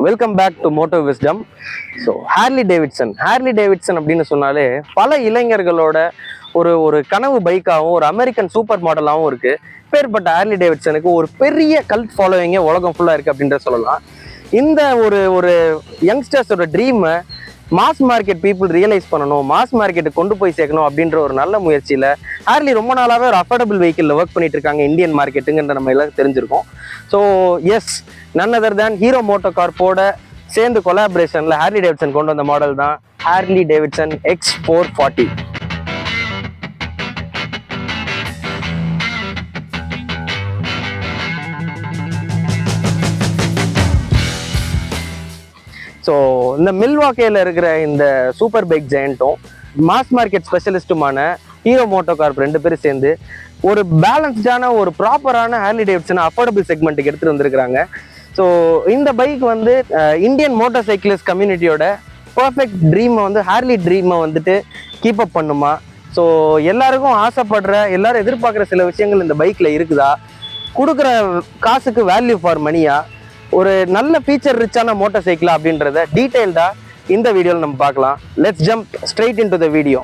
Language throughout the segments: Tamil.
Welcome back to moto wisdom. So Harley Davidson அப்படின்னு சொன்னாலே பல இளைஞர்களோட ஒரு ஒரு கனவு பைக்காகவும் ஒரு அமெரிக்கன் சூப்பர் மாடலாகவும் இருக்கு. பேர்பட்ட ஹார்லி டேவிட்சனுக்கு ஒரு பெரிய கல்ட் ஃபாலோவிங்கே உலகம் ஃபுல்லாக இருக்கு அப்படின்ற சொல்லலாம். இந்த ஒரு ஒரு யங்ஸ்டர்ஸோட ட்ரீமை மாஸ் மார்க்கெட் பீப்புள் ரியலைஸ் பண்ணணும், மாஸ் மார்க்கெட்டுக்கு கொண்டு போய் சேர்க்கணும் அப்படின்ற ஒரு நல்ல முயற்சியில் ஹார்லி ரொம்ப நாளாகவே ஒரு அஃபோர்டபுள் வெஹிக்கிளில் ஒர்க் பண்ணிட்டு இருக்காங்க இந்தியன் மார்க்கெட்டுங்கிற நம்ம எல்லாம் தெரிஞ்சிருக்கோம். So yes, none other than Hero மோட்டோ கார்ப்போட சேர்ந்து கொலாபரேஷனில் ஹார்லி டேவிட்சன் கொண்டு வந்த மாடல் தான் ஹார்லி டேவிட்சன் X440. ஸோ இந்த மில்வாக்கேல இருக்கிற இந்த சூப்பர் பைக் ஜெயண்ட்டும் மாஸ் மார்க்கெட் ஸ்பெஷலிஸ்ட்டுமான ஹீரோ மோட்டோ கார்ப் ரெண்டு பேரும் சேர்ந்து ஒரு பேலன்ஸ்டான ஒரு ப்ராப்பரான ஹார்லி டேவிட்சன் அஃபோர்டபுள் செக்மெண்ட்டுக்கு எடுத்துகிட்டு வந்திருக்கிறாங்க. ஸோ இந்த பைக் வந்து இந்தியன் மோட்டார் சைக்கிளிஸ்ட் கம்யூனிட்டியோட பர்ஃபெக்ட் ட்ரீமை வந்து ஹார்லி ட்ரீமை வந்துட்டு கீப் அப் பண்ணுமா? ஸோ எல்லாருக்கும் ஆசைப்படுற எல்லாரும் எதிர்பார்க்குற சில விஷயங்கள் இந்த பைக்கில் இருக்குதா? கொடுக்குற காசுக்கு வேல்யூ ஃபார் மணியா? ஒரு நல்ல ஃபீச்சர் ரிச்சான மோட்டார் சைக்கிளா அப்படின்றத டீட்டெயில்டாக இந்த வீடியோவில் நம்ம பார்க்கலாம். Let's jump straight in to the video.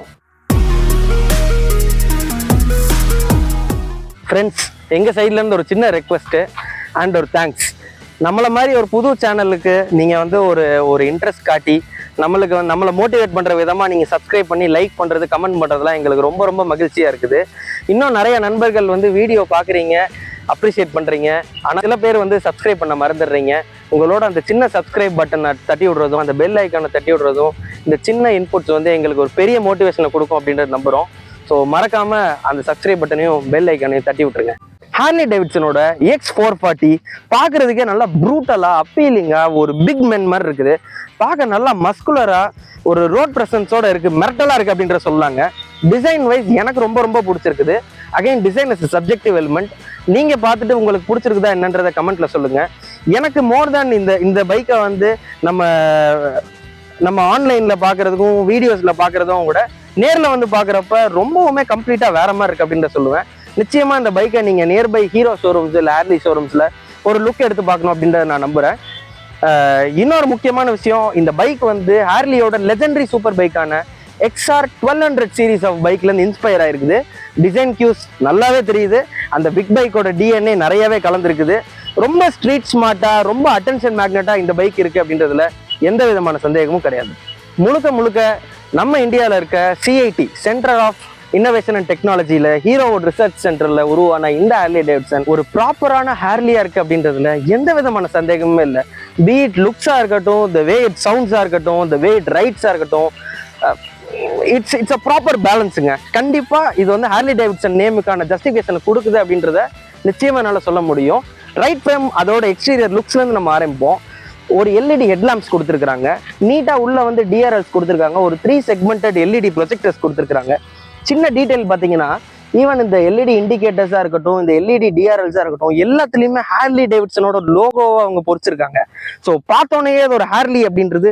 Friends, எங்கள் சைட்லேருந்து ஒரு சின்ன ரெக்வெஸ்ட்டு அண்ட் ஒரு தேங்க்ஸ். நம்மளை மாதிரி ஒரு புது சேனலுக்கு நீங்கள் வந்து ஒரு இன்ட்ரெஸ்ட் காட்டி நம்மளை மோட்டிவேட் பண்ணுற விதமாக நீங்கள் சப்ஸ்கிரைப் பண்ணி லைக் பண்ணுறது, கமெண்ட் பண்ணுறதுலாம் எங்களுக்கு ரொம்ப ரொம்ப மகிழ்ச்சியாக இருக்குது. இன்னும் நிறைய நண்பர்கள் வந்து வீடியோ பார்க்குறீங்க, அப்ரிஷியேட் பண்ணுறீங்க. ஆனால் சில பேர் வந்து சப்ஸ்கிரைப் பண்ண மறந்துடுறீங்க. உங்களோட அந்த சின்ன சப்ஸ்கிரைப் பட்டனை தட்டி விடுறதும், அந்த பெல் ஐக்கானை தட்டி விடுறதும், இந்த சின்ன இன்புட்ஸ் வந்து எங்களுக்கு ஒரு பெரிய மோட்டிவேஷனை கொடுக்கும் அப்படின்றது நம்புகிறோம். ஸோ மறக்காமல் அந்த சப்ஸ்கிரைப் பட்டனையும் பெல் ஐக்கானையும் தட்டி விட்டுருங்க. ஹார்லி டேவிட்சனோட X440 பார்க்குறதுக்கே நல்லா ப்ரூட்டலாக அப்பீலிங்காக ஒரு பிக் மென் மாதிரி இருக்குது. பார்க்க நல்லா மஸ்குலராக ஒரு ரோட் ப்ரெசன்ஸோட இருக்குது, மிரட்டலாக இருக்குது அப்படின்ற சொல்லாங்க. டிசைன் வைஸ் எனக்கு ரொம்ப ரொம்ப பிடிச்சிருக்குது. Again design is subjective element. நீங்கள் பார்த்துட்டு உங்களுக்கு பிடிச்சிருக்குதா என்னன்றதை கமெண்ட்டில் சொல்லுங்கள். எனக்கு மோர் தேன் இந்த பைக்கை வந்து நம்ம ஆன்லைனில் பார்க்குறதுக்கும் வீடியோஸில் பார்க்குறதும் கூட நேரில் வந்து பார்க்குறப்ப ரொம்பவுமே கம்ப்ளீட்டாக வேற மாதிரி இருக்குது அப்படின்ற சொல்லுவேன். நிச்சயமாக இந்த பைக்கை நீங்கள் நியர்பை ஹீரோ ஷோரூம்ஸ் இல்லை ஹார்லி ஷோரூம்ஸில் ஒரு லுக் எடுத்து பார்க்கணும் அப்படின்றத நான் நம்புகிறேன். இன்னொரு முக்கியமான விஷயம், இந்த பைக் வந்து ஹார்லியோட லெஜெண்டரி சூப்பர் பைக்கான XR 1200 சீரீஸ் ஆஃப் பைக்லேருந்து இன்ஸ்பயர் ஆகிருக்குது. டிசைன் கியூஸ் நல்லாவே தெரியுது. அந்த பிக் பைக்கோட DNA நிறையவே கலந்துருக்குது. ரொம்ப ஸ்ட்ரீட் ஸ்மார்ட்டாக, ரொம்ப அட்டென்ஷன் மேக்னெட்டாக இந்த பைக் இருக்குது அப்படின்றதுல எந்த விதமான சந்தேகமும் கிடையாது. முழுக்க நம்ம இந்தியாவில் இருக்க CIT centre of innovation and டெக்னாலஜியில் ஹீரோவோட ரிசர்ச் சென்டரில் உருவான இந்த ஹார்லி டேவிட்சன் ஒரு ப்ராப்பரான ஹார்லியாக இருக்குது அப்படின்றதுல எந்த விதமான சந்தேகமுமே இல்லை. பி இட் லுக்ஸாக இருக்கட்டும், த வே இட் சவுண்ட்ஸாக இருக்கட்டும், த வே இட் ரைட்ஸாக இருக்கட்டும், இட்ஸ் அ ப்ராப்பர் பேலன்ஸுங்க. கண்டிப்பாக இது வந்து ஹார்லி டேவிட்சன் நேமுக்கான ஜஸ்டிஃபிகேஷனை கொடுக்குது அப்படின்றத நிச்சயமாக என்னால் சொல்ல முடியும். ரைட் ஃப்ரேம் அதோட எக்ஸ்டீரியர் லுக்ஸ்லேருந்து நம்ம ஆரம்பிப்போம். ஒரு LED ஹெட்லாம்ப்ஸ் கொடுத்துருக்காங்க, நீட்டாக உள்ள வந்து DRLs கொடுத்துருக்காங்க, ஒரு 3 செக்மெண்டட் LED ப்ரொஜெக்டர்ஸ் கொடுத்துருக்காங்க. சின்ன டீட்டெயில் பார்த்தீங்கன்னா, ஈவன் இந்த LED இண்டிகேட்டர்ஸாக இருக்கட்டும், இந்த LED DRLஸாக இருக்கட்டும், எல்லாத்துலேயுமே ஹார்லி டேவிட்சனோட லோகோவை அவங்க பொறிச்சிருக்காங்க. ஸோ பார்த்தோன்னே அது ஒரு ஹார்லி அப்படின்றது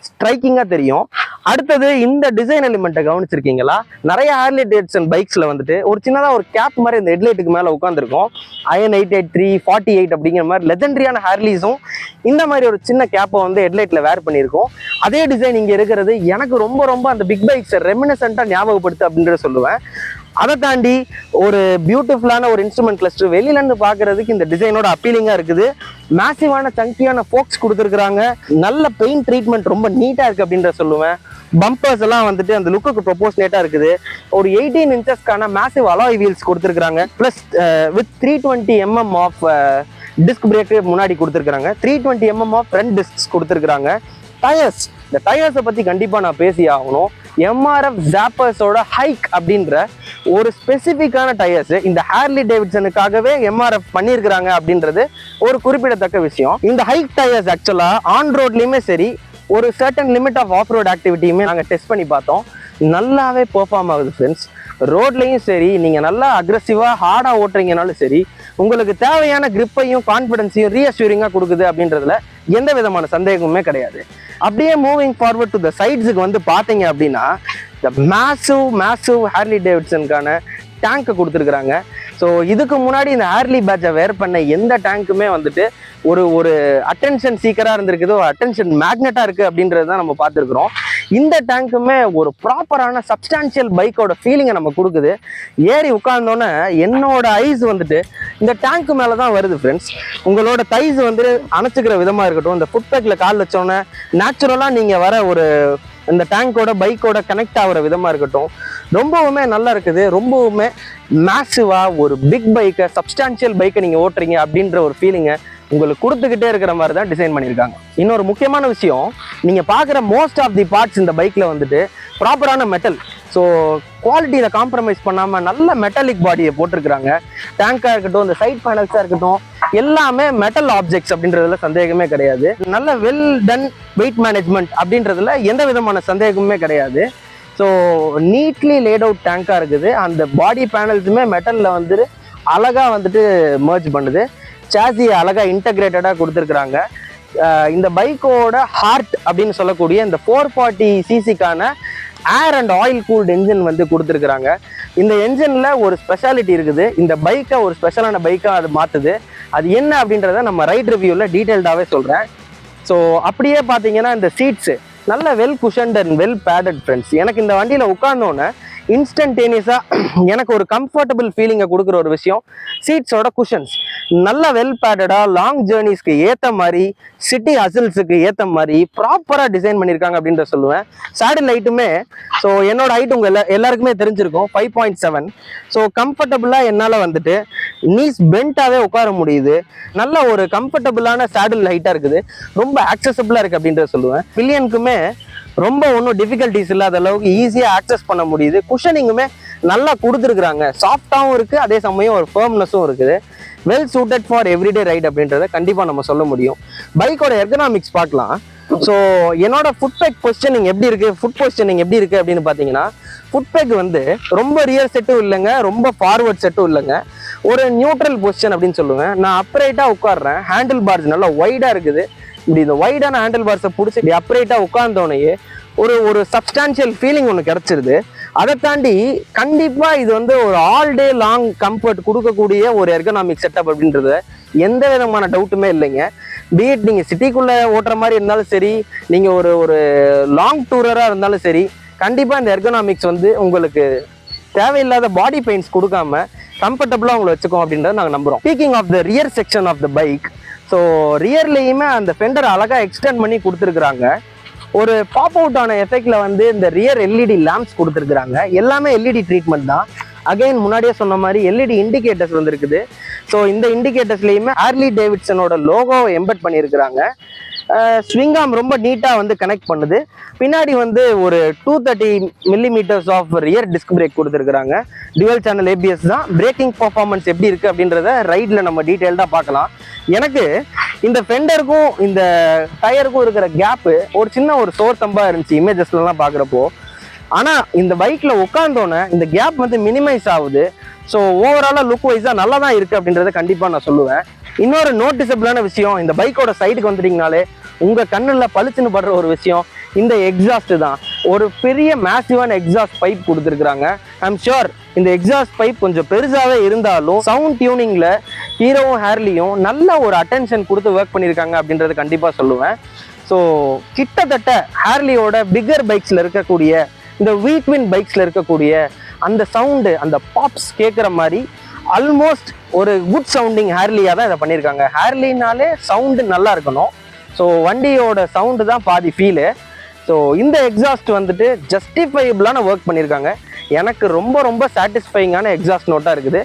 ஸ்ட்ரைக்கிங்காக தெரியும். அடுத்தது இந்த டிசைன் எலிமெண்ட்டை கவனிச்சிருக்கீங்களா? நிறைய ஹார்லி டேவிட்சன் பைக்ஸில் வந்துட்டு ஒரு சின்னதாக ஒரு கேப் மாதிரி இந்த ஹெட்லைட்டுக்கு மேலே உட்காந்துருக்கும். IN 883 48 அப்படிங்கிற மாதிரி லெஜெண்டரியான ஹார்லிஸும் இந்த மாதிரி ஒரு சின்ன கேப்பை வந்து ஹெட்லைட்டில் வேர் பண்ணியிருக்கோம். அதே டிசைன் இங்கே இருக்கிறது எனக்கு ரொம்ப ரொம்ப அந்த பிக் பைக்ஸை ரெமினிசென்ட்டாக ஞாபகப்படுத்து அப்படின்றத சொல்லுவேன். அதை தாண்டி ஒரு பியூட்டிஃபுல்லான ஒரு இன்ஸ்ட்ருமெண்ட் கிளஸ்டர் வெளியிலேருந்து பார்க்கறதுக்கு இந்த டிசைனோட அப்பீலிங்காக இருக்குது. மேசிவான சங்கியான ஃபோக்ஸ் கொடுத்துருக்குறாங்க. நல்ல பெயிண்ட் ட்ரீட்மெண்ட் ரொம்ப நீட்டாக இருக்குது அப்படின்ற சொல்லுவேன். பம்பர்ஸ் எல்லாம் வந்துட்டு அந்த லுக்குக்கு ப்ரொபோஷனேட்டாக இருக்குது. ஒரு 18 இன்ச்சஸ்க்கான மேசிவ் அலாய் வீல்ஸ் கொடுத்துருக்குறாங்க. Plus with 320 mm of disc brake முன்னாடி கொடுத்துருக்குறாங்க. 320 mm ஆஃப் ஃப்ரண்ட் டிஸ்க்ஸ் கொடுத்துருக்குறாங்க. டயர்ஸ், இந்த டயர்ஸை பற்றி கண்டிப்பாக நான் பேசி ஆகணும். MRF ஜாப்பர்ஸோட ஹைக் அப்படின்ற ஒரு ஸ்பெசிஃபிக்கான டயர்ஸ் இந்த ஹார்லி டேவிட்சனுக்காகவே MRF பண்ணியிருக்கிறாங்க அப்படின்றது ஒரு குறிப்பிடத்தக்க விஷயம். இந்த ஹைக் டயர்ஸ் ஆக்சுவலாக ஆன் ரோட்லேயுமே சரி, ஒரு certain limit of off road ஆக்டிவிட்டியுமே நாங்கள் டெஸ்ட் பண்ணி பார்த்தோம். நல்லாவே பெர்ஃபார்ம் ஆகுது ஃப்ரெண்ட்ஸ். ரோட்லேயும் சரி, நீங்கள் நல்லா அக்ரெசிவாக ஹார்டாக ஓட்டுறீங்கனாலும் சரி, உங்களுக்கு தேவையான கிரிப்பையும் கான்ஃபிடன்ஸையும் ரீஅஷ்யூரிங்காக கொடுக்குது அப்படின்றதுல எந்த விதமான சந்தேகமுமே கிடையாது. அப்படியே மூவிங் ஃபார்வர்ட் டு த சைட்ஸுக்கு வந்து பார்த்தீங்க அப்படின்னா, இந்த மேசிவ் ஹார்லி டேவிட்சனுக்கான டேங்கை கொடுத்துருக்குறாங்க. ஸோ இதுக்கு முன்னாடி இந்த ஹார்லி பேட்சை வேர் பண்ண எந்த டேங்க்குமே வந்துட்டு ஒரு ஒரு அட்டென்ஷன் சீக்கராக இருந்திருக்குது, ஒரு அட்டென்ஷன் மேக்னெட்டாக இருக்குது அப்படின்றது தான் நம்ம பார்த்துருக்குறோம். இந்த டேங்க்குமே ஒரு ப்ராப்பரான சப்ஸ்டான்ஷியல் பைக்கோட ஃபீலிங்கை நம்ம கொடுக்குது. ஏறி உட்கார்ந்தோன்னே என்னோட ஐஸ் வந்துட்டு இந்த டேங்க்கு மேலே தான் வருது ஃப்ரெண்ட்ஸ். உங்களோட தைஸ் வந்து அணைச்சிக்கிற விதமாக இருக்கட்டும், இந்த ஃபுட் பேக்கில் கால் வச்சோன்னே நேச்சுரலாக நீங்கள் வர ஒரு இந்த டேங்கோட பைக்கோட கனெக்ட் ஆகிற விதமாக இருக்கட்டும், ரொம்பவுமே நல்லா இருக்குது. ரொம்பவுமே மேசிவாக ஒரு பிக் பைக்கை, சப்ஸ்டான்ஷியல் பைக்கை நீங்கள் ஓட்டுறீங்க அப்படின்ற ஒரு ஃபீலிங்கை உங்களுக்கு கொடுத்துக்கிட்டே இருக்கிற மாதிரி தான் டிசைன் பண்ணியிருக்காங்க. இன்னொரு முக்கியமான விஷயம், நீங்கள் பார்க்குற மோஸ்ட் ஆஃப் தி பார்ட்ஸ் இந்த பைக்கில் வந்துட்டு ப்ராப்பரான மெட்டல். ஸோ குவாலிட்டியில் காம்ப்ரமைஸ் பண்ணாமல் நல்ல மெட்டாலிக் பாடியை போட்டிருக்கிறாங்க. டேங்காக இருக்கட்டும், இந்த சைட் பேனல்ஸாக இருக்கட்டும், எல்லாமே மெட்டல் ஆப்ஜெக்ட்ஸ் அப்படின்றதுல சந்தேகமே கிடையாது. நல்ல வெல் டன் வெயிட் மேனேஜ்மெண்ட் அப்படின்றதுல எந்த விதமான சந்தேகமுமே கிடையாது. ஸோ நீட்லி லேட் அவுட் டேங்காக இருக்குது. அந்த பாடி பேனல்ஸுமே மெட்டலில் வந்துட்டு அழகாக வந்துட்டு மர்ஜ் பண்ணுது. சாசியை அழகாக இன்டகிரேட்டடாக கொடுத்துருக்குறாங்க. இந்த பைக்கோட ஹார்ட் அப்படின்னு சொல்லக்கூடிய இந்த 440 சிசிக்கான air and oil cooled engine வந்து கொடுத்துருக்குறாங்க. இந்த என்ஜினில் ஒரு ஸ்பெஷாலிட்டி இருக்குது. இந்த பைக்கை ஒரு ஸ்பெஷலான பைக்காக அது மாற்றுது. அது என்ன அப்படின்றத நம்ம ரைட் ரிவ்யூவில் டீட்டெயில்டாகவே சொல்கிறேன். ஸோ அப்படியே பார்த்தீங்கன்னா இந்த சீட்ஸு நல்ல well cushioned and well padded friends. எனக்கு இந்த வண்டியில் உட்கார்ந்தோன்னே இன்ஸ்டன்டேனியஸாக எனக்கு ஒரு கம்ஃபர்டபுள் ஃபீலிங்கை கொடுக்குற ஒரு விஷயம் சீட்ஸோட குஷன்ஸ். நல்ல வெல் பேடடாக லாங் ஜேர்னிஸ்க்கு ஏற்ற மாதிரி, சிட்டி ஹசில்ஸுக்கு ஏற்ற மாதிரி ப்ராப்பராக டிசைன் பண்ணியிருக்காங்க அப்படின்ற சொல்லுவேன். சேடில் ஹைட்டுமே ஸோ என்னோட ஹைட் உங்கள் எல்லாருக்குமே தெரிஞ்சிருக்கும், 5.7. ஸோ கம்ஃபர்டபுளாக என்னால் வந்துட்டு நீஸ் பென்ட்டாகவே உட்கார முடியுது. நல்ல ஒரு கம்ஃபர்டபுளான சேடில் ஹைட்டாக இருக்குது, ரொம்ப ஆக்சசபிளாக இருக்குது அப்படின்றத சொல்லுவேன். பில்லியனுக்குமே ரொம்ப ஒன்றும் டிஃபிகல்ட்டிஸ் இல்லாத அளவுக்கு ஈஸியாக ஆக்சஸ் பண்ண முடியுது. குஷனிங்குமே நல்லா கொடுத்துருக்குறாங்க, சாஃப்டாகவும் இருக்குது, அதே சமயம் ஒரு ஃபர்ம்னஸும் இருக்குது. Well suited for everyday right அப்படின்றத கண்டிப்பாக நம்ம சொல்ல முடியும். பைக்கோட எர்கனாமிக்ஸ் பார்க்கலாம். ஸோ என்னோட ஃபுட் பேக் பொசிஷனிங் எப்படி இருக்குது, ஃபுட் பொசிஷனிங் எப்படி இருக்குது அப்படின்னு பார்த்தீங்கன்னா, ஃபுட் பேக் வந்து ரொம்ப ரியர் செட்டும் இல்லைங்க, ரொம்ப ஃபார்வர்ட் செட்டும் இல்லைங்க, ஒரு நியூட்ரல் பொசிஷன் அப்படின்னு சொல்லுவேன். நான் அப்ரைட்டாக உட்காடுறேன். ஹேண்டில் பார்ஸ் நல்லா ஒய்டாக இருக்குது. இப்படி இந்த ஒய்டான ஹேண்டில் பார்ஸை பிடிச்சி இப்படி அப்ரைட்டாக உட்கார்ந்தோடனே ஒரு சப்ஸ்டான்ஷியல் ஃபீலிங் ஒன்று கிடச்சிருது. அதை தாண்டி கண்டிப்பாக இது வந்து ஒரு ஆல் டே லாங் கம்ஃபர்ட் கொடுக்கக்கூடிய ஒரு எர்கனாமிக் செட்டப் அப்படின்றது எந்த விதமான டவுட்டுமே இல்லைங்க. பீட் நீங்கள் சிட்டிக்குள்ளே ஓட்டுற மாதிரி இருந்தாலும் சரி, நீங்கள் ஒரு லாங் டூரராக இருந்தாலும் சரி, கண்டிப்பாக இந்த எர்கனாமிக்ஸ் வந்து உங்களுக்கு தேவையில்லாத பாடி பெயின்ஸ் கொடுக்காம கம்ஃபர்டபுளாக உங்களை வச்சுக்கோம் அப்படின்றத நாங்கள் நம்புகிறோம். Speaking of the rear section of the bike, so ரியர்லேயுமே அந்த ஃபெண்டர் அழகாக எக்ஸ்டெண்ட் பண்ணி கொடுத்துருக்குறாங்க. ஒரு பாப் அவுட் ஆன எஃபெக்ட்ல வந்து இந்த ரியர் எல்இடி லேம்ப்ஸ் கொடுத்துருக்குறாங்க. எல்லாமே எல்இடி ட்ரீட்மெண்ட் தான். அகைன் முன்னாடியே சொன்ன மாதிரி எல்இடி இண்டிகேட்டர்ஸ் வந்துருக்குது. ஸோ இந்த இண்டிகேட்டர்ஸ்லையுமே ஹார்லி டேவிட்சனோட லோகோவை எம்பெட் பண்ணியிருக்கிறாங்க. ஸ்விங்காம் ரொம்ப நீட்டாக வந்து கனெக்ட் பண்ணுது. பின்னாடி வந்து ஒரு 230 millimetres of rear disc brake கொடுத்துருக்குறாங்க. டுவல் சேனல் ஏபிஎஸ் தான். பிரேக்கிங் பர்ஃபார்மன்ஸ் எப்படி இருக்குது அப்படின்றத ரைடில் நம்ம டீட்டெயில்டாக பார்க்கலாம். எனக்கு இந்த ஃபெண்டருக்கும் இந்த டயருக்கும் இருக்கிற கேப்பு ஒரு சோர் தம்பாக இருந்துச்சு இமேஜஸ்லாம் பார்க்குறப்போ. ஆனால் இந்த பைக்கில் உட்காந்தோன்னே இந்த கேப் வந்து மினிமைஸ் ஆகுது. ஸோ ஓவராலாக லுக் வைஸாக நல்லா தான் இருக்குது அப்படின்றத கண்டிப்பாக நான் சொல்லுவேன். இன்னொரு நோட்டிசபிளான விஷயம், இந்த பைக்கோட சைடுக்கு வந்துட்டீங்கனாலே உங்கள் கண்ணில் பளிச்சுன்னு படுற ஒரு விஷயம் இந்த எக்ஸாஸ்ட் தான். ஒரு பெரிய மேசிவான எக்ஸாஸ்ட் பைப் கொடுத்துருக்குறாங்க. ஐம் ஷுர் இந்த எக்ஸாஸ்ட் பைப் கொஞ்சம் பெருசாகவே இருந்தாலும் சவுண்ட் டியூனிங்கில் ஹீரோவும் ஹார்லியும் நல்ல ஒரு அட்டென்ஷன் கொடுத்து ஒர்க் பண்ணியிருக்காங்க அப்படின்றத கண்டிப்பாக சொல்லுவேன். ஸோ கிட்டத்தட்ட ஹார்லியோட பிக்கர் பைக்ஸில் இருக்கக்கூடிய, இந்த வீட்வின் பைக்ஸில் இருக்கக்கூடிய அந்த சவுண்டு, அந்த பாப்ஸ் கேட்குற மாதிரி ஆல்மோஸ்ட் ஒரு குட் சவுண்டிங் ஹார்லியாக தான் இதை பண்ணியிருக்காங்க. ஹார்லினாலே சவுண்டு நல்லா இருக்கணும். ஸோ வண்டியோட சவுண்டு தான் பாதி ஃபீலு. ஸோ இந்த எக்ஸாஸ்ட் வந்துட்டு ஜஸ்டிஃபைபிளான ஒர்க் பண்ணியிருக்காங்க. எனக்கு ரொம்ப சாட்டிஸ்ஃபைங்கான எக்ஸாஸ்ட் நோட்டாக இருக்குது.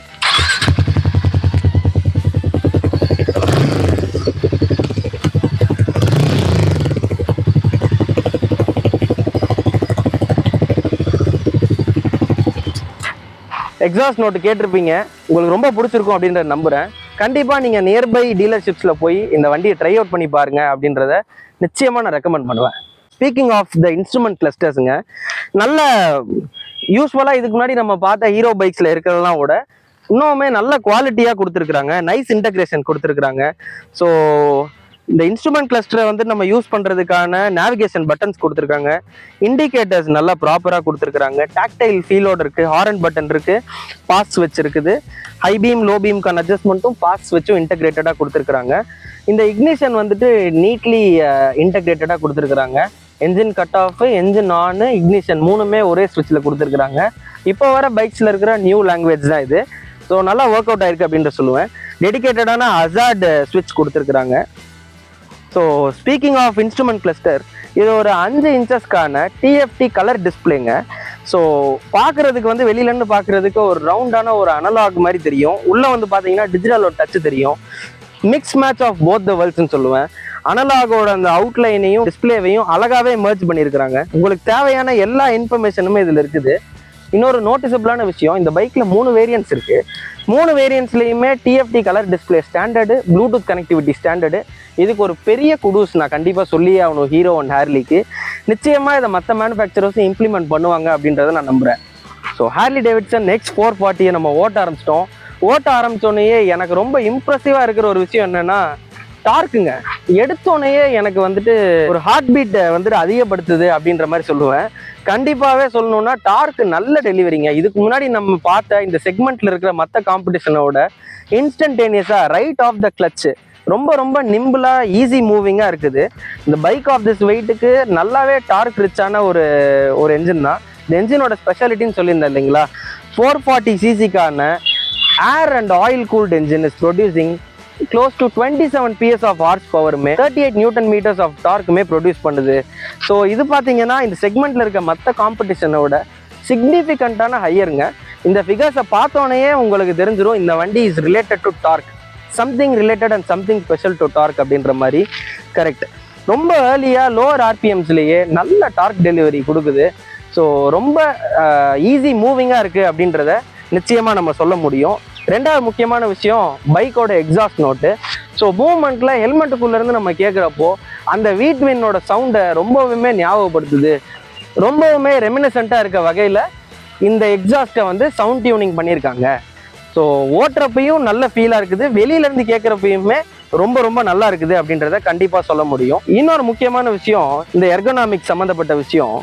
எக்ஸாஸ்ட் நோட்டு கேட்டிருப்பீங்க, உங்களுக்கு ரொம்ப பிடிச்சிருக்கும் அப்படின்றத நம்புகிறேன். கண்டிப்பாக நீங்கள் நியர்பை டீலர்ஷிப்ஸில் போய் இந்த வண்டியை ட்ரை அவுட் பண்ணி பாருங்க அப்படின்றத நிச்சயமாக நான் ரெக்கமெண்ட் பண்ணுவேன். ஸ்பீக்கிங் ஆஃப் த இன்ஸ்ட்ருமெண்ட் கிளஸ்டர்ஸுங்க, நல்ல யூஸ்வலாக இதுக்கு முன்னாடி நம்ம பார்த்த ஹீரோ பைக்ஸில் இருக்கிறதெல்லாம் கூட இன்னுமே நல்ல குவாலிட்டியாக கொடுத்துருக்குறாங்க. நைஸ் இன்டகிரேஷன் கொடுத்துருக்குறாங்க. ஸோ இந்த இன்ஸ்ட்ருமெண்ட் கிளஸ்டரை வந்து நம்ம யூஸ் பண்றதுக்கான நேவிகேஷன் பட்டன்ஸ் கொடுத்துருக்காங்க. இண்டிகேட்டர்ஸ் நல்லா ப்ராப்பரா கொடுத்துருக்காங்க. டாக்டைல் ஃபீலோட இருக்கு. ஹாரன் பட்டன் இருக்கு. பாஸ் ஸ்விட்ச் இருக்குது. ஹை பீம் லோ பீம்கான அட்ஜஸ்ட்மெண்ட்டும் பாஸ் ஸ்விட்சும் இன்டகிரேட்டடா கொடுத்துருக்காங்க. இந்த இக்னிஷன் வந்துட்டு நீட்லி இன்டகிரேட்டடா கொடுத்துருக்காங்க. Engine cut off, engine on, ignition மூணுமே ஒரே ஸ்விட்சில் கொடுத்துருக்காங்க. இப்போ வர பைக்ஸில் இருக்கிற நியூ லாங்குவேஜ் தான் இது. ஸோ நல்லா ஒர்க் அவுட் ஆயிருக்கு அப்படின்ற சொல்லுவேன். டெடிகேட்டடான ஹசார்ட் ஸ்விட்ச் கொடுத்துருக்குறாங்க. So speaking of instrument cluster, இது ஒரு 5 இன்ச்சஸ்க்கான டிஎஃப்டி கலர் டிஸ்பிளேங்க. ஸோ பார்க்குறதுக்கு வந்து வெளியிலேருந்து பார்க்குறதுக்கு ஒரு ரவுண்டான ஒரு அனலாக் மாதிரி தெரியும். உள்ளே வந்து பார்த்தீங்கன்னா டிஜிட்டல் ஒரு டச் தெரியும். Mix match of both the வேர்ல்ட்ஸ்ன்னு சொல்லுவேன். அனலாகோட அந்த அவுட்லைனையும் டிஸ்பிளேவையும் அழகாவே மர்ஜ் பண்ணியிருக்கிறாங்க. உங்களுக்கு தேவையான எல்லா இன்ஃபர்மேஷனுமே இதில் இருக்குது. இன்னொரு நோட்டிசபிளான விஷயம், இந்த பைக்கில் 3 வேரியன்ட்ஸ் இருக்கு. 3 வேரியன்ட்ஸ்லையுமே TFT colour display standard, Bluetooth connectivity standard. இதுக்கு ஒரு பெரிய குடூஸ் நான் கண்டிப்பாக சொல்லியே ஆகணும் ஹீரோ அண்ட் ஹார்லிக்கு. நிச்சயமாக இதை மற்ற மேனுஃபேக்சரர்ஸும் இம்ப்ளிமெண்ட் பண்ணுவாங்க அப்படின்றத நான் நம்புகிறேன். ஸோ ஹார்லி டேவிட்சன் X440 நம்ம ஓட்ட ஆரம்பிச்சிட்டோம். ஓட்ட ஆரம்பித்தோடனே எனக்கு ரொம்ப இம்ப்ரெசிவாக இருக்கிற ஒரு விஷயம் என்னென்னா டார்க்குங்க. எடுத்தோடனேயே எனக்கு வந்துட்டு ஒரு ஹார்ட் பீட்டை வந்துட்டு அதிகப்படுத்துது அப்படின்ற மாதிரி சொல்லுவேன். கண்டிப்பாகவே சொல்லணும்னா டார்க் நல்ல டெலிவரிங்க. இதுக்கு முன்னாடி நம்ம பார்த்த இந்த செக்மெண்ட்டில் இருக்கிற மற்ற காம்படிஷனோட இன்ஸ்டன்டேனியஸாக ரைட் ஆஃப் த கிளச்சு ரொம்ப ரொம்ப நிம்பிளாக ஈஸி மூவிங்காக இருக்குது. இந்த பைக் ஆஃப் திஸ் வெயிட்டுக்கு நல்லாவே டார்க் ரிச்சான ஒரு என்ஜின் தான். இந்த என்ஜினோட ஸ்பெஷாலிட்டின்னு சொல்லியிருந்தேன் இல்லைங்களா, 440 சிசிக்கான air and oil cooled engine is producing close to 27 PS of horse power, 38 Newton meters of torque produce பண்ணுது. ஸோ இது பார்த்தீங்கன்னா இந்த செக்மெண்ட்டில் இருக்க மற்ற காம்படிஷனோட சிக்னிஃபிகண்ட்டான ஹையருங்க. இந்த ஃபிகர்ஸை பார்த்தோன்னே உங்களுக்கு தெரிஞ்சிடும் இந்த வண்டி is related to torque, something related and something special to torque அப்படின்ற மாதிரி. கரெக்ட். ரொம்ப ஏர்லியாக லோவர் ஆர்பிஎம்ஸ்லேயே நல்ல டார்க் டெலிவரி கொடுக்குது. ஸோ ரொம்ப ஈஸி மூவிங்காக இருக்குது அப்படின்றத நிச்சயமாக நம்ம சொல்ல முடியும். ரெண்டாவது முக்கியமான விஷயம் பைக்கோட எக்ஸாஸ்ட் நோட்டு. ஸோ மூவ்மெண்ட்டில் ஹெல்மெட்டுக்குள்ளேருந்து நம்ம கேட்குறப்போ அந்த வீட்வின்னோட சவுண்டை ரொம்பவுமே ஞாபகப்படுத்துது. ரொம்பவுமே ரெமினிசென்ட்டாக இருக்க வகையில் இந்த எக்ஸாஸ்ட்டை வந்து சவுண்ட் டியூனிங் பண்ணியிருக்காங்க. ஸோ ஓட்டுறப்பையும் நல்ல ஃபீலாக இருக்குது, வெளியிலேருந்து கேட்குறப்பையுமே ரொம்ப ரொம்ப நல்லா இருக்குது அப்படின்றத கண்டிப்பாக சொல்ல முடியும். இன்னொரு முக்கியமான விஷயம், இந்த எர்கனாமிக்ஸ் சம்மந்தப்பட்ட விஷயம்,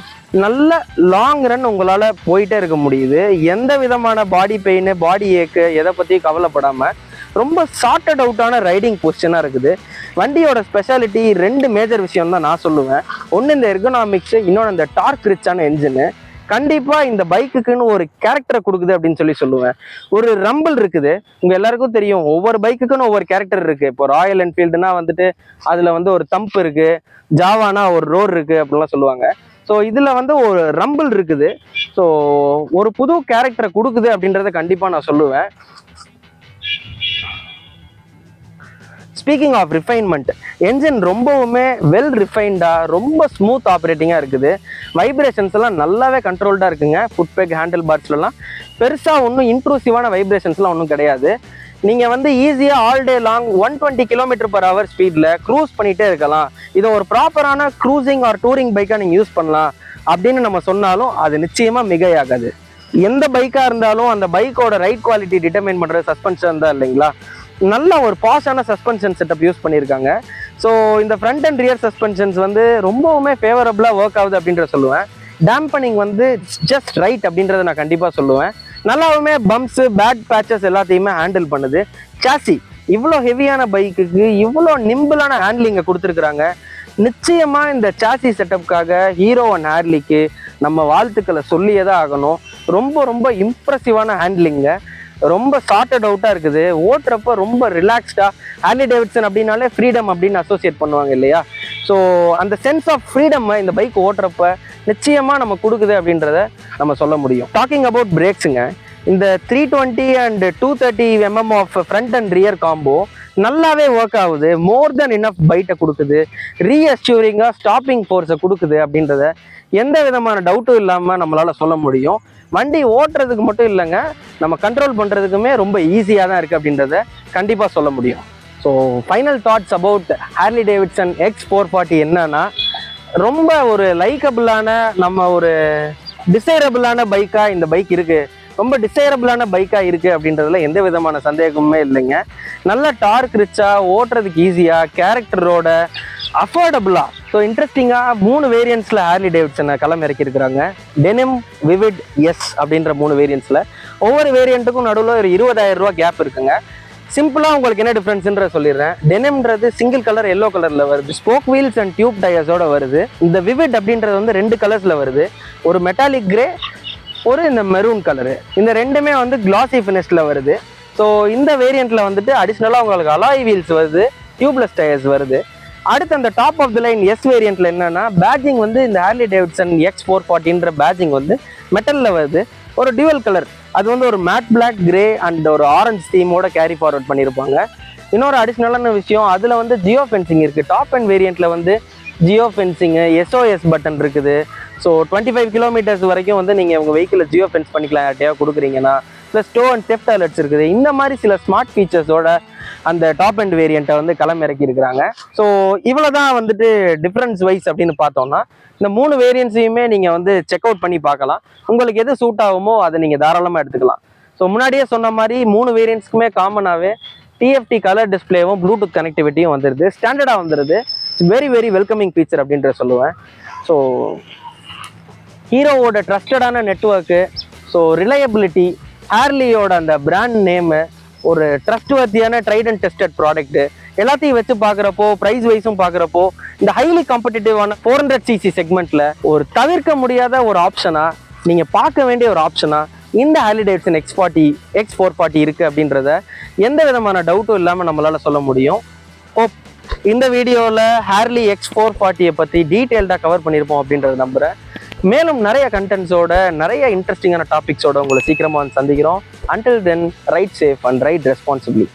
நல்ல லாங் ரன் உங்களால் போயிட்டே இருக்க முடியுது. எந்த விதமான பாடி பெயின், பாடி ஏக்கு எதை பற்றியும் கவலைப்படாமல் ரொம்ப சார்ட்டட் அவுட்டான ரைடிங் பொசிஷனாக இருக்குது. வண்டியோட ஸ்பெஷாலிட்டி 2 மேஜர் விஷயம் தான் நான் சொல்லுவேன். ஒன்று இந்த எர்கனாமிக்ஸு, இன்னொன்று இந்த டார்க் ரிச்சான என்ஜினு. கண்டிப்பாக இந்த பைக்குக்குன்னு ஒரு கேரக்டரை கொடுக்குது அப்படின்னு சொல்லுவேன். ஒரு ரம்பிள் இருக்குது. உங்கள் எல்லாருக்கும் தெரியும் ஒவ்வொரு பைக்குக்குன்னு ஒவ்வொரு கேரக்டர் இருக்குது. இப்போ ராயல் என்ஃபீல்டுனா வந்துட்டு அதில் வந்து ஒரு தம்ப் இருக்குது, ஜாவானா ஒரு ரோர் இருக்குது அப்படின்லாம் சொல்லுவாங்க. ஸோ இதில் வந்து ஒரு ரம்பிள் இருக்குது. ஸோ ஒரு புது கேரக்டரை கொடுக்குது அப்படின்றத கண்டிப்பாக நான் சொல்லுவேன். ஸ்பீக்கிங் ஆஃப் ரிஃபைன்மெண்ட், என்ஜின் ரொம்பவுமே வெல் ரிஃபைன்டாக ரொம்ப ஸ்மூத் ஆப்ரேட்டிங்காக இருக்குது. வைப்ரேஷன்ஸ் எல்லாம் நல்லாவே கண்ட்ரோல்டாக இருக்குங்க. ஃபுட் பேக், ஹேண்டில் பார்ஸ்லாம் பெருசாக ஒன்றும் இன்ட்ரூசிவான வைப்ரேஷன்ஸ்லாம் ஒன்றும் கிடையாது. நீங்கள் வந்து ஈஸியாக ஆல் டே லாங் 120 km/h ஸ்பீடில் க்ரூஸ் பண்ணிகிட்டே இருக்கலாம். இதை ஒரு ப்ராப்பரான க்ரூசிங் ஆர் டூரிங் பைக்காக நீங்கள் யூஸ் பண்ணலாம் அப்படின்னு நம்ம சொன்னாலும் அது நிச்சயமாக மிகையாகாது. எந்த பைக்காக இருந்தாலும் அந்த பைக்கோட ரைட் குவாலிட்டி டிட்டர்மைன் பண்ணுற சஸ்பென்ஷன் தான் இல்லைங்களா. நல்ல ஒரு பாஸான சஸ்பென்ஷன் செட்டப் யூஸ் பண்ணியிருக்காங்க. ஸோ இந்த ஃப்ரண்ட் அண்ட் ரியர் சஸ்பென்ஷன்ஸ் வந்து ரொம்பவுமே ஃபேவரபுளாக ஒர்க் ஆகுது அப்படின்ற சொல்லுவேன். டேம்பனிங் வந்து ஜஸ்ட் ரைட் அப்படின்றத நான் கண்டிப்பாக சொல்லுவேன். நல்லாவுமே பம்ப்ஸு, பேட் பேச்சஸ் எல்லாத்தையுமே ஹேண்டில் பண்ணுது. சாசி இவ்வளோ ஹெவியான பைக்குக்கு இவ்வளோ நிம்பிளான ஹேண்ட்லிங்கை கொடுத்துருக்குறாங்க. நிச்சயமாக இந்த சாசி செட்டப்புக்காக ஹீரோ அண்ட் ஹார்லிக்கு நம்ம வாழ்த்துக்களை சொல்லியே தான் ஆகணும். ரொம்ப ரொம்ப இம்ப்ரெசிவான ஹேண்ட்லிங்க, ரொம்ப சார்ட்டட் அவுட்டாக இருக்குது. ஓட்டுறப்ப ரொம்ப ரிலாக்ஸ்டாக, ஹார்லி டேவிட்சன் அப்படின்னாலே ஃப்ரீடம் அப்படின்னு அசோசியேட் பண்ணுவாங்க இல்லையா. ஸோ அந்த சென்ஸ் ஆஃப் ஃப்ரீடம்மை இந்த பைக் ஓட்டுறப்ப நிச்சயமாக நம்ம கொடுக்குது அப்படின்றத நம்ம சொல்ல முடியும். டாக்கிங் அபவுட் பிரேக்ஸுங்க, இந்த 320 and 230 mm of front and rear combo நல்லாவே ஒர்க் ஆகுது. மோர் தென் இனஃப் பைட்டை கொடுக்குது, ரீஅஷ்யூரிங்காக ஸ்டாப்பிங் ஃபோர்ஸை கொடுக்குது அப்படின்றத எந்த விதமான டவுட்டும் இல்லாமல் நம்மளால் சொல்ல முடியும். வண்டி ஓட்டுறதுக்கு மட்டும் இல்லைங்க, நம்ம கண்ட்ரோல் பண்ணுறதுக்குமே ரொம்ப ஈஸியாக தான் இருக்குது அப்படின்றத கண்டிப்பாக சொல்ல முடியும். So final thoughts about Harley Davidson X440 என்னன்னா, ரொம்ப ஒரு லைக்கபிளான, நம்ம ஒரு டிசைரபிளான பைக்காக இந்த பைக் இருக்குது. ரொம்ப டிசைரபிளான பைக்காக இருக்குது அப்படின்றதுல எந்த விதமான சந்தேகமுமே இல்லைங்க. நல்ல டார்க் ரிச்சா, ஓட்டுறதுக்கு ஈஸியாக, கேரக்டரோட, அஃபோர்டபுளா. ஸோ இன்ட்ரெஸ்டிங்காக 3 வேரியன்ட்ஸில் ஹார்லி டேவிட்சனை களம் இறக்கியிருக்கிறாங்க. டெனிம், விவிட், எஸ் அப்படின்ற 3 வேரியன்ட்ஸில். ஒவ்வொரு வேரியண்ட்டுக்கும் நடுவில் ஒரு 20,000 ரூபா கேப் இருக்குங்க. சிம்பிளாக உங்களுக்கு என்ன டிஃப்ரென்ஸ்ன்ற சொல்லிடுறேன். டெனிம்ன்றது சிங்கிள் கலர் எல்லோ கலரில் வருது, ஸ்போக் வீல்ஸ் அண்ட் டியூப் டயர்ஸோட வருது. இந்த விவிட் அப்படின்றது வந்து 2 கலர்ஸில் வருது, ஒரு மெட்டாலிக் கிரே, ஒரு இந்த மெரூன் கலரு. இந்த ரெண்டுமே வந்து கிளாசி ஃபினிஷில் வருது. ஸோ இந்த வேரியண்ட்டில் வந்துட்டு அடிஷ்னலாக உங்களுக்கு அலாய் வீல்ஸ் வருது, டியூப்லெஸ் டயர்ஸ் வருது. அடுத்து அந்த top of the line S வேரியண்ட்ல என்னன்னா, பேட்ஜிங் வந்து இந்த ஹார்லி டேவிட்சன் X440ன்ற பேட்ஜிங் வந்து மெட்டலில் வருது, ஒரு டியூவல் கலர். அது வந்து ஒரு மேட் பிளாக், கிரே அண்ட் ஒரு ஆரஞ்சு தீமோட கேரி ஃபார்வர்ட் பண்ணியிருப்பாங்க. இன்னொரு அடிஷ்னலான விஷயம், அதில் வந்து ஜியோ ஃபென்சிங் இருக்குது. டாப் அண்ட் வேரியண்ட்டில் வந்து ஜியோ ஃபென்சிங்கு, SOS பட்டன் இருக்குது. ஸோ 25 கிலோமீட்டர்ஸ் வரைக்கும் வந்து நீங்கள் உங்கள் வெஹிக்கிளில் ஜியோ ஃபென்ஸ் பண்ணிக்கலாம் யார்ட்டையா கொடுக்குறீங்கன்னா. Plus tow and theft alerts இருக்குது. இந்த மாதிரி சில ஸ்மார்ட் ஃபீச்சர்ஸோட அந்த டாப் அண்ட் வேரியண்ட்டை வந்து களம் இறக்கி இருக்கிறாங்க. ஸோ இவ்வளோ தான் வந்துட்டு டிஃப்ரென்ஸ் வைஸ் அப்படின்னு பார்த்தோம்னா, இந்த 3 வேரியன்ட்ஸையுமே நீங்கள் வந்து செக் அவுட் பண்ணி பார்க்கலாம். உங்களுக்கு எது சூட் ஆகுமோ அதை நீங்கள் தாராளமாக எடுத்துக்கலாம். ஸோ முன்னாடியே சொன்ன மாதிரி 3 வேரியன்ட்ஸ்க்குமே காமனாகவே TFT கலர் டிஸ்பிளேவும் ப்ளூடூத் கனெக்டிவிட்டியும் வந்துடுது, ஸ்டாண்டர்டாக வந்துடுது. It's very very welcoming feature அப்படின்ற சொல்லுவேன். ஸோ ஹீரோவோட ட்ரஸ்டடான நெட்ஒர்க்கு, ஸோ ரிலையபிலிட்டி, ஹார்லியோட அந்த பிராண்ட் நேமு, ஒரு ட்ரஸ்ட்வர்த்தியான ட்ரைட் அண்ட் டெஸ்டட் ப்ராடக்ட்டு, எல்லாத்தையும் வச்சு பார்க்குறப்போ, ப்ரைஸ் வைஸும் பார்க்குறப்போ, இந்த ஹைலி காம்படிட்டிவான 400cc செக்மெண்ட்டில் ஒரு தவிர்க்க முடியாத ஒரு ஆப்ஷனாக, நீங்கள் பார்க்க வேண்டிய ஒரு ஆப்ஷனாக இந்த ஹார்லி டேவிட்சன் X440 இருக்குது அப்படின்றத எந்த விதமான டவுட்டும் இல்லாமல் நம்மளால் சொல்ல முடியும். இந்த வீடியோவில் ஹார்லி X440 பற்றி டீட்டெயில்டாக கவர் பண்ணியிருப்போம் அப்படின்றத நம்புகிறேன். மேலும் நிறைய கண்டென்ட்ஸோட, நிறைய இன்ட்ரெஸ்டிங்கான டாபிக்ஸோட உங்களை சீக்கிரமாக வந்து சந்திக்கிறோம். Until then, ride safe and ride responsibly.